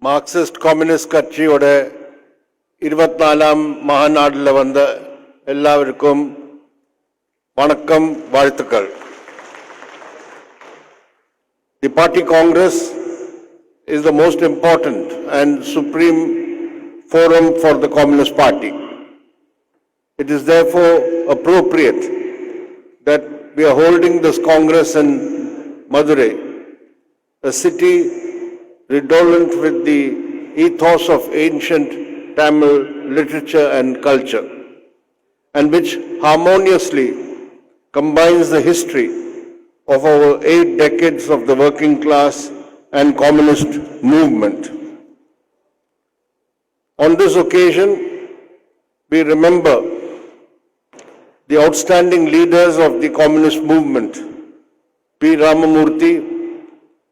Marxist communist கட்சியோட 24ஆம் மகாநாடுல வந்த எல்லாருக்கும் வணக்கம், வாழ்த்துக்கள். The Party Congress is the most important and supreme forum for the Communist Party. It is therefore appropriate that we are holding this Congress in Madurai, a city redolent with the ethos of ancient Tamil literature and culture, and which harmoniously combines the history of over 8 decades of the working class and communist movement. On this occasion, we remember the outstanding leaders of the communist movement, P. Ramamurthy,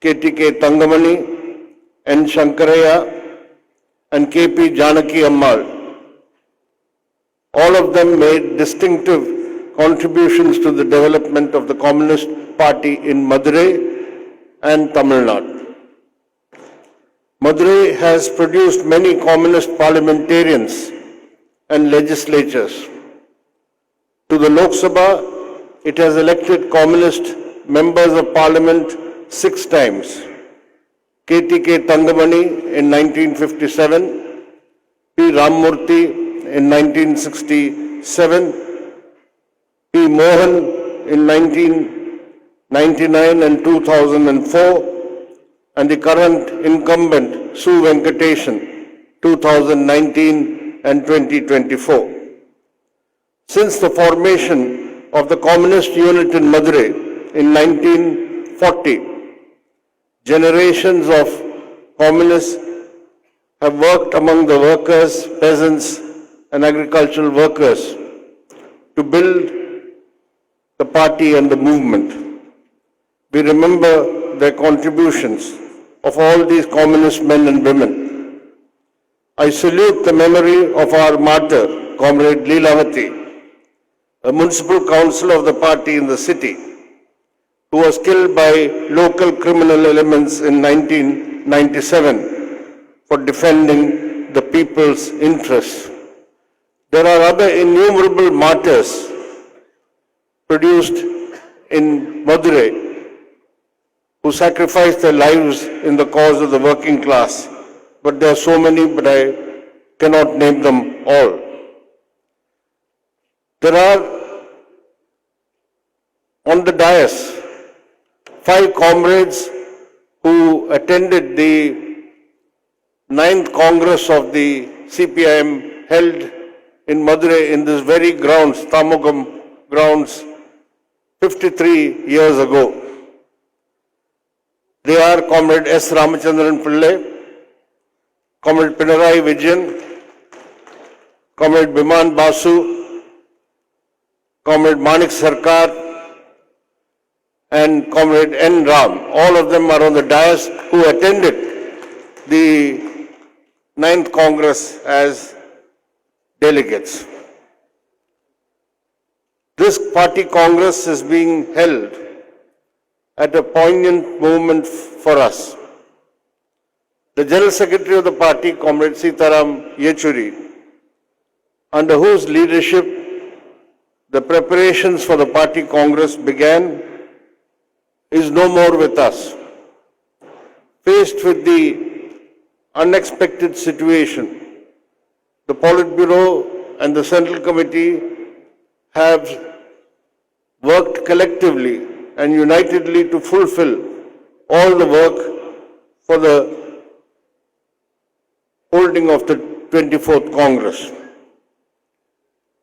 K.T.K. Tangamani, N. Shankaraya, and K.P. Janaki Ammal. All of them made distinctive contributions to the development of the Communist Party in Madurai and Tamil Nadu. Madurai has produced many communist parliamentarians and legislatures. To the Lok Sabha, it has elected communist members of parliament 6 times. K.T.K. Tangamani in 1957, P. Ramamurthy in 1967, P. Mohan in 1999 and 2004, and the current incumbent Su Venkatesan 2019 and 2024. Since the formation of the communist unit in Madurai in 1940, generations of communists have worked among the workers, peasants, and agricultural workers to build the party and the movement. We remember their contributions of all these communist men and women. I salute the memory of our martyr, Comrade Leelavati, a municipal councillor of the party in the city, who was killed by local criminal elements in 1997 for defending the people's interests. There are other innumerable martyrs produced in Madurai who sacrificed their lives in the cause of the working class. But there are so many, but I cannot name them all. There are on the dais 5 comrades who attended the 9th Congress of the CPIM held in Madurai in this very grounds, Tamugam grounds, 53 years ago. They are Comrade S. Ramachandran Pillai, Comrade Pinarayi Vijayan, Comrade Biman Basu, Comrade Manik Sarkar, and Comrade N. Ram. All of them are on the dais who attended the 9th Congress as delegates. This party Congress is being held at a poignant moment for us. The General Secretary of the party, Comrade Sitaram Yechury, under whose leadership the preparations for the party Congress began, is no more with us. Faced with the unexpected situation, the Politburo and the Central Committee have worked collectively and unitedly to fulfill all the work for the holding of the 24th Congress.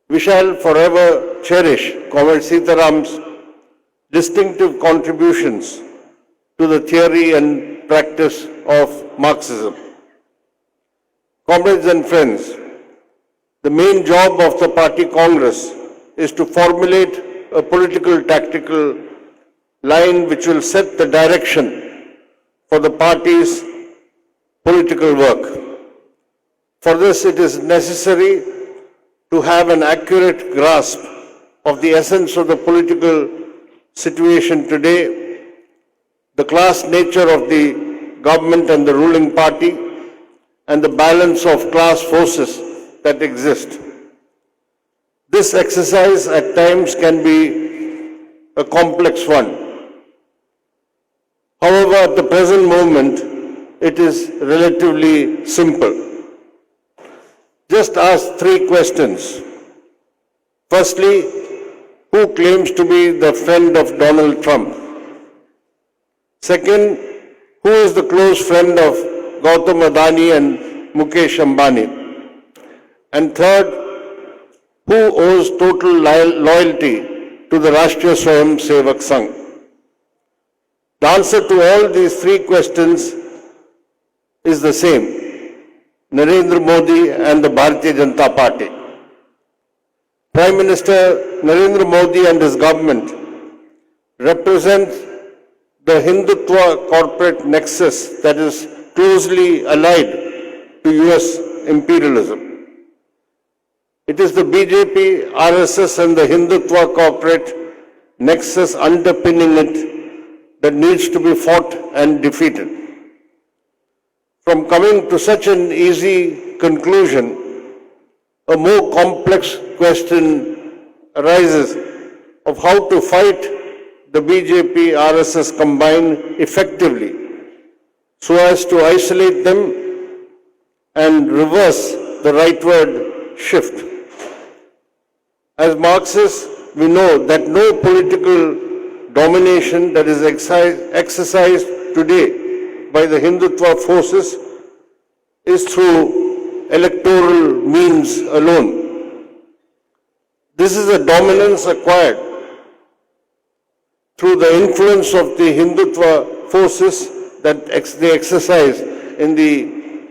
We shall forever cherish Comrade Sitaram's distinctive contributions to the theory and practice of Marxism. Comrades and friends, the main job of the Party Congress is to formulate a political tactical line which will set the direction for the party's political work. For this, it is necessary to have an accurate grasp of the essence of the political situation today, the class nature of the government and the ruling party, and the balance of class forces that exist. This exercise at times can be a complex one. However, at the present moment, it is relatively simple. Just ask three questions. Firstly, who claims to be the friend of Donald Trump? Second, who is the close friend of Gautam Adani and Mukesh Ambani? And third, who owes total loyalty to the Rashtriya Swayam Sevak Sangh? The answer to all these three questions is the same: Narendra Modi and the Bharatiya Janata Party. Prime Minister Narendra Modi and his government represent the Hindutva corporate nexus that is closely allied to US imperialism. It is the BJP, RSS and the Hindutva corporate nexus underpinning it that needs to be fought and defeated. From coming to such an easy conclusion, a more complex question arises of how to fight the BJP RSS combined effectively so as to isolate them and reverse the rightward shift. As Marxists, we know that no political domination that is exercised today by the Hindutva forces is through electoral means alone. This is a dominance acquired through the influence of the Hindutva forces that they exercise in the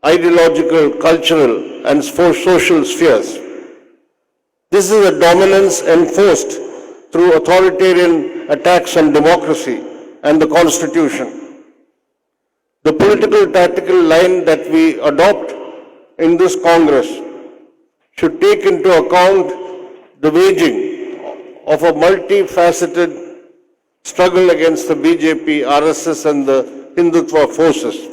ideological, cultural and social spheres. This is a dominance enforced through authoritarian attacks on democracy and the Constitution. The political tactical line that we adopt in this Congress should take into account the waging of a multifaceted struggle against the BJP, RSS and the Hindutva forces.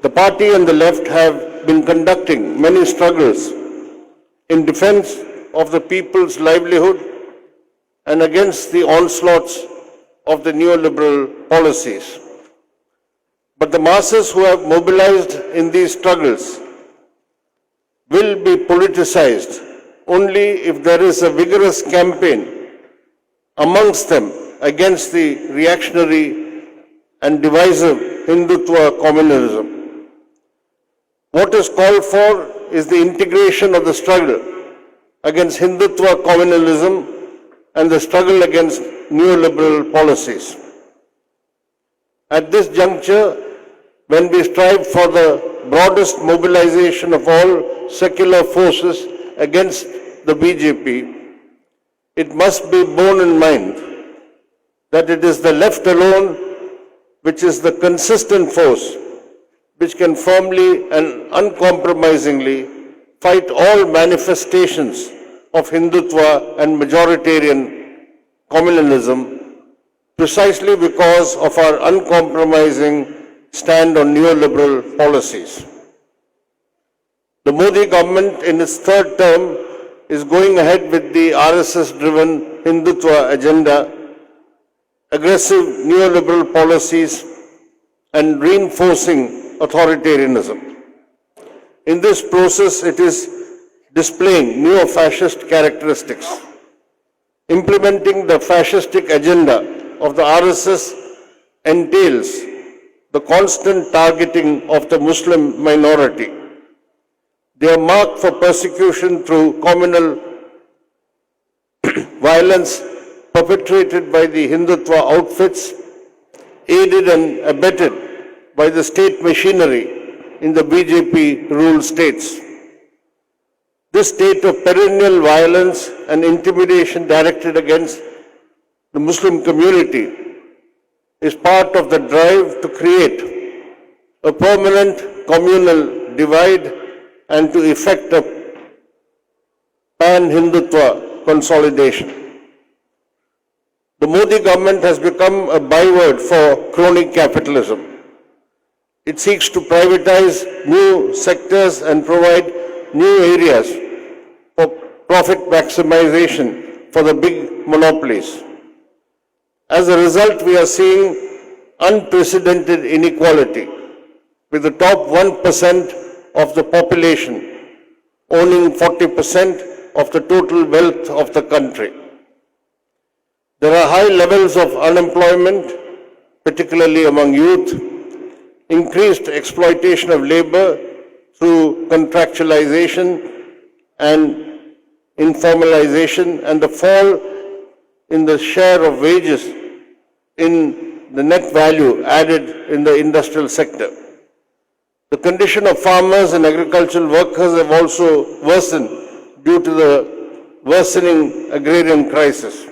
The party and the left have been conducting many struggles in defense of the people's livelihood and against the onslaughts of the neoliberal policies. But the masses who have mobilized in these struggles will be politicized only if there is a vigorous campaign amongst them against the reactionary and divisive Hindutva communalism. What is called for is the integration of the struggle against Hindutva communalism and the struggle against neoliberal policies. At this juncture, when we strive for the broadest mobilization of all secular forces against the BJP, it must be borne in mind that it is the left alone which is the consistent force which can firmly and uncompromisingly fight all manifestations of Hindutva and majoritarian communalism precisely because of our uncompromising stand on neoliberal policies. The Modi government in its third term is going ahead with the RSS-driven Hindutva agenda, aggressive neoliberal policies, and reinforcing authoritarianism. In this process, it is displaying neo-fascist characteristics. Implementing the fascistic agenda of the RSS entails the constant targeting of the Muslim minority. They are marked for persecution through communal violence perpetrated by the Hindutva outfits, aided and abetted by the state machinery in the BJP-ruled states. This state of perennial violence and intimidation directed against the Muslim community is part of the drive to create a permanent communal divide and to effect a pan-Hindutva consolidation. The Modi government has become a byword for crony capitalism. It seeks to privatize new sectors and provide new areas for profit maximization for the big monopolies. As a result, we are seeing unprecedented inequality, with the top 1% of the population owning 40% of the total wealth of the country. There are high levels of unemployment, particularly among youth, increased exploitation of labor through contractualization and informalization, and the fall in the share of wages in the net value added in the industrial sector. The condition of farmers and agricultural workers have also worsened due to the worsening agrarian crisis.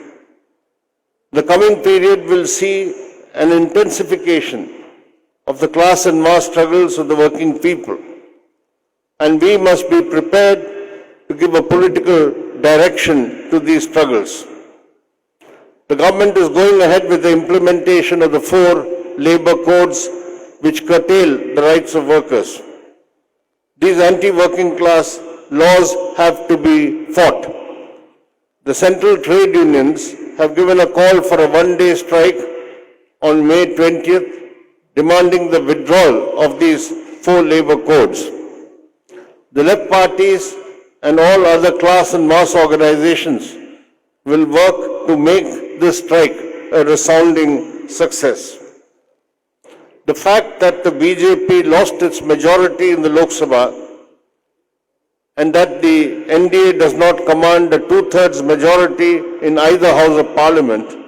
The coming period will see an intensification of the class and mass struggles of the working people, and we must be prepared to give a political direction to these struggles. The government is going ahead with the implementation of the 4 labor codes which curtail the rights of workers. These anti-working class laws have to be fought. The central trade unions have given a call for a one-day strike on May 20th, demanding the withdrawal of these 4 labor codes. The left parties and all other class and mass organizations will work to make this strike a resounding success. The fact that the BJP lost its majority in the Lok Sabha and that the NDA does not command a 2/3 majority in either House of Parliament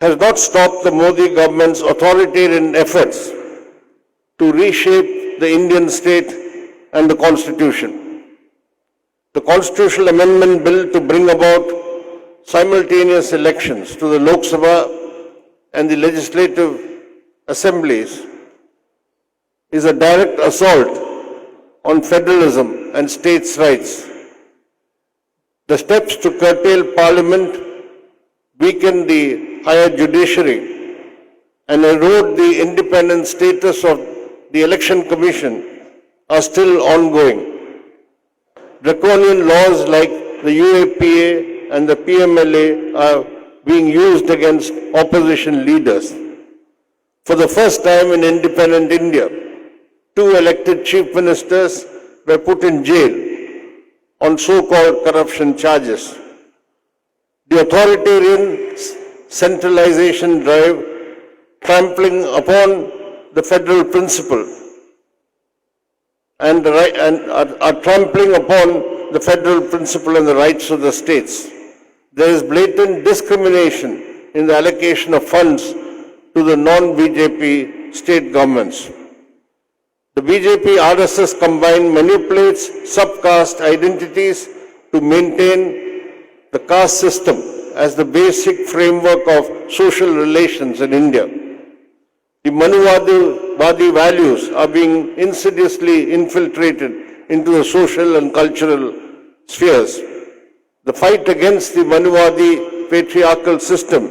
has not stopped the Modi government's authoritarian efforts to reshape the Indian state and the Constitution. The Constitutional Amendment Bill to bring about simultaneous elections to the Lok Sabha and the legislative assemblies is a direct assault on federalism and states' rights. The steps to curtail Parliament, weaken the higher judiciary, and erode the independent status of the Election Commission are still ongoing. Draconian laws like the UAPA and the PMLA are being used against opposition leaders. For the first time in independent India, 2 elected chief ministers were put in jail on so-called corruption charges. The authoritarian centralization drive, trampling upon the federal principle and are trampling upon the federal principle and the rights of the states. There is blatant discrimination in the allocation of funds to the non-BJP state governments. The BJP RSS combine manipulates sub-caste identities to maintain the caste system as the basic framework of social relations in India. The Manuvadi values are being insidiously infiltrated into the social and cultural spheres. The fight against the Manuvadi patriarchal system,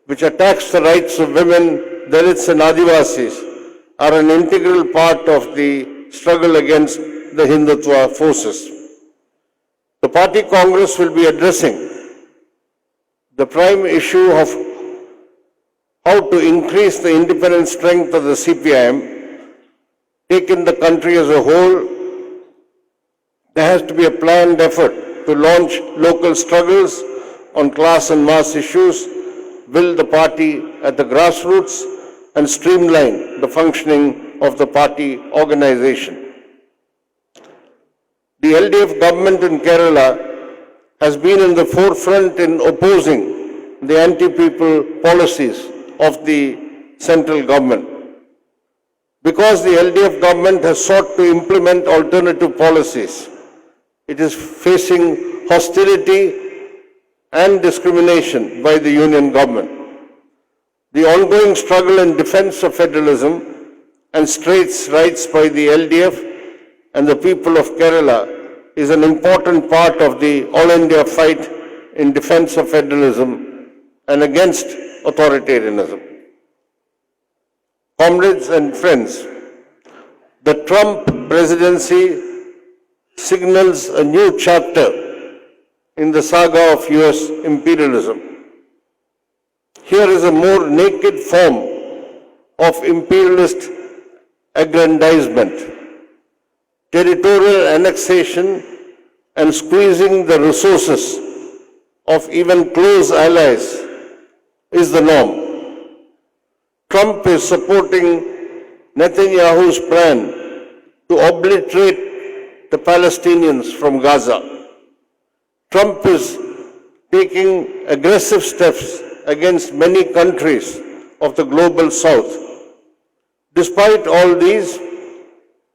which attacks the rights of women, Dalits and Adivasis, are an integral part of the struggle against the Hindutva forces. The party Congress will be addressing the prime issue of how to increase the independent strength of the CPIM. Taken the country as a whole, there has to be a planned effort to launch local struggles on class and mass issues, build the party at the grassroots, and streamline the functioning of the party organization. The LDF government in Kerala has been in the forefront in opposing the anti-people policies of the central government. Because the LDF government has sought to implement alternative policies, it is facing hostility and discrimination by the union government. The ongoing struggle in defense of federalism and states' rights by the LDF and the people of Kerala is an important part of the All India fight in defense of federalism and against authoritarianism. Comrades and friends, the Trump presidency signals a new chapter in the saga of US imperialism. Here is a more naked form of imperialist aggrandizement, territorial annexation, and squeezing the resources of even close allies is the norm. Trump is supporting Netanyahu's plan to obliterate the Palestinians from Gaza. Trump is taking aggressive steps against many countries of the global south. Despite all these,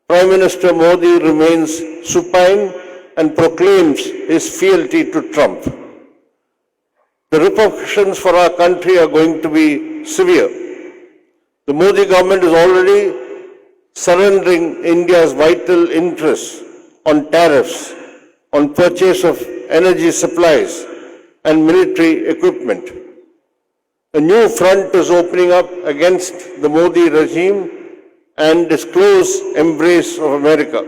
Prime Minister Modi remains supine and proclaims his fealty to Trump. The repercussions for our country are going to be severe. The Modi government is already surrendering India's vital interests on tariffs, on purchase of energy supplies and military equipment. A new front is opening up against the Modi regime and its close embrace of America.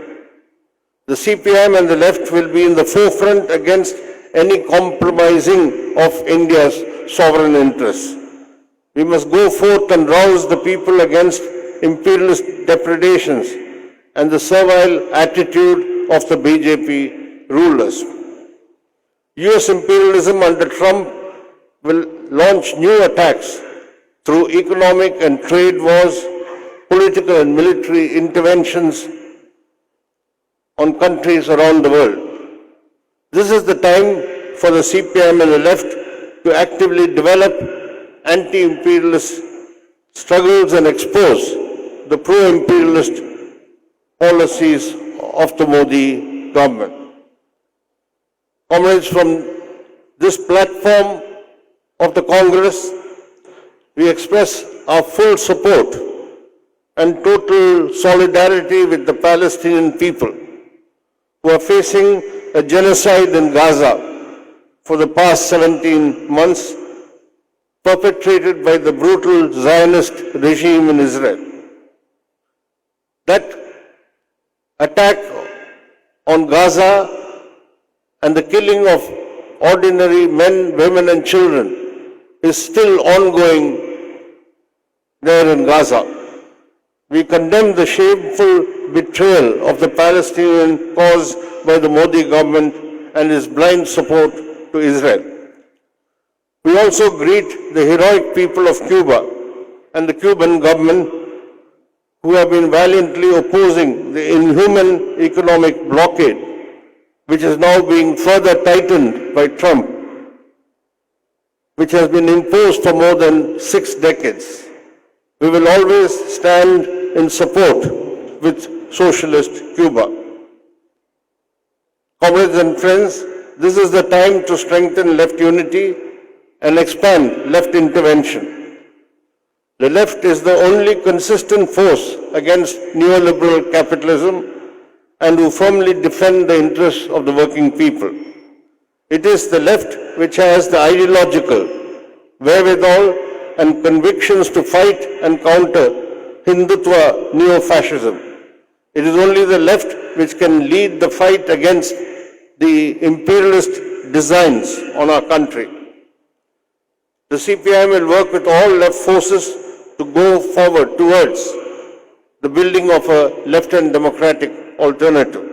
The CPIM and the left will be in the forefront against any compromising of India's sovereign interests. We must go forth and rouse the people against imperialist depredations and the servile attitude of the BJP rulers. US imperialism under Trump will launch new attacks through economic and trade wars, political and military interventions on countries around the world. This is the time for the CPIM and the left to actively develop anti-imperialist struggles and expose the pro-imperialist policies of the Modi government. Comrades, from this platform of the Congress, we express our full support and total solidarity with the Palestinian people who are facing a genocide in Gaza for the past 17 months, perpetrated by the brutal Zionist regime in Israel. That attack on Gaza and the killing of ordinary men, women and children is still ongoing there in Gaza. We condemn the shameful betrayal of the Palestinian cause by the Modi government and its blind support to Israel. We also greet the heroic people of Cuba and the Cuban government who have been valiantly opposing the inhuman economic blockade, which is now being further tightened by Trump, which has been imposed for more than 6 decades. We will always stand in support with socialist Cuba. Comrades and friends, this is the time to strengthen left unity and expand left intervention. The left is the only consistent force against neoliberal capitalism and who firmly defend the interests of the working people. It is the left which has the ideological wherewithal and convictions to fight and counter Hindutva neo-fascism. It is only the left which can lead the fight against the imperialist designs on our country. The CPIM will work with all left forces to go forward towards the building of a left and democratic alternative.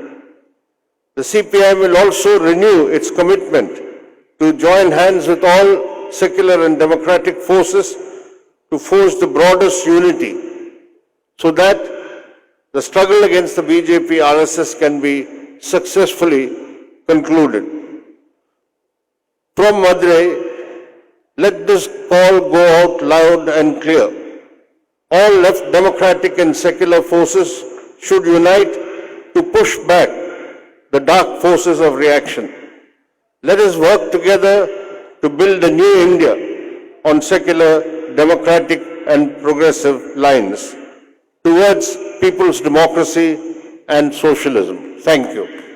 The CPIM will also renew its commitment to join hands with all secular and democratic forces to forge the broadest unity so that the struggle against the BJP RSS can be successfully concluded. From Madurai, let this call go out loud and clear. All left democratic and secular forces should unite to push back the dark forces of reaction. Let us work together to build a new India on secular, democratic and progressive lines towards people's democracy and socialism. Thank you.